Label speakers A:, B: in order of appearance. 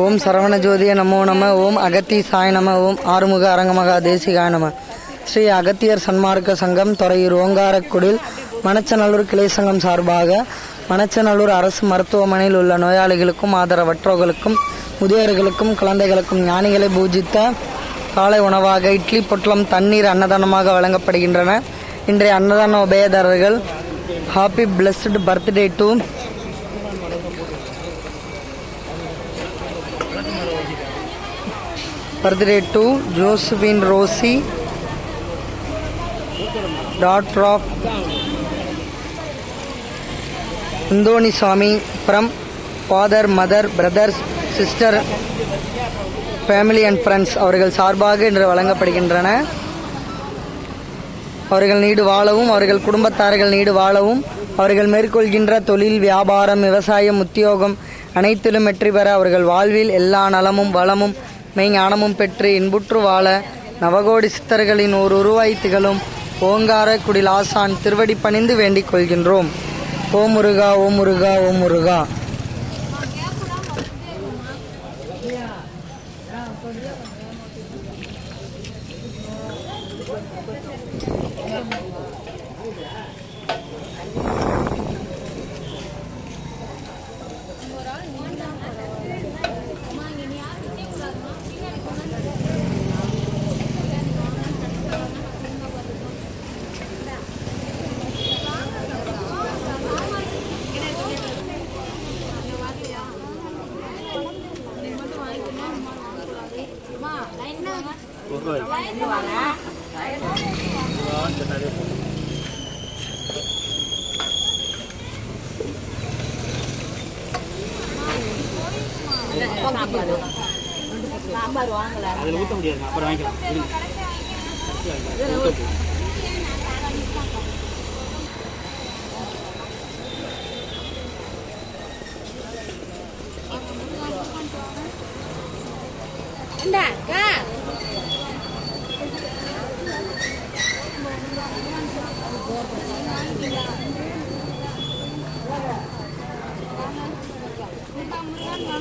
A: ஓம் சரவண ஜோதிய நமோ நம. ஓம் அகத்தீசாய நம. ஓம் ஆறுமுக அரங்கமகா தேசிகாய நம. ஸ்ரீ அகத்தியர் சன்மார்க்க சங்கம் துறையூர் ஓங்காரக்குடில் மணச்சநல்லூர் கிளை சங்கம் சார்பாக மணச்சநல்லூர் அரசு மருத்துவமனையில் உள்ள நோயாளிகளுக்கும் ஆதரவற்றோர்களுக்கும் முதியோர்களுக்கும் குழந்தைகளுக்கும் ஞானிகளை பூஜித்த காலை உணவாக இட்லி பொட்டலம் தண்ணீர் அன்னதானமாக வழங்கப்படுகின்றன. இன்றைய அன்னதான உபயதாரர்கள் happy blessed birthday to Josephine Rosy, doctor of Anthony Swamy from father mother brothers sister family and friends அவர்கள் சார்பாக இன்று வழங்கப்படுகின்றன. அவர்கள் நீடு வாழவும், அவர்கள் குடும்பத்தார்கள் நீடு வாழவும், அவர்கள் மேற்கொள்கின்ற தொழில், வியாபாரம், விவசாயம், உத்தியோகம் அனைத்திலும் வெற்றி பெற அவர்கள் வாழ்வில் எல்லா நலமும் வளமும் மெய்ஞானமும் பெற்று இன்புற்று வாழ நவகோடி சித்தர்களின் ஒரு உருவாய் திகழும் ஓங்காரக்குடில் ஆசான் திருவடி பணிந்து வேண்டிக் கொள்கின்றோம். ஓம் முருகா, ஓம் முருகா, ஓம் முருகா.
B: அதில் ஊற்ற முடியாது, அப்புறம் வாங்கிக்கலாம்.
C: Mudah-mudahan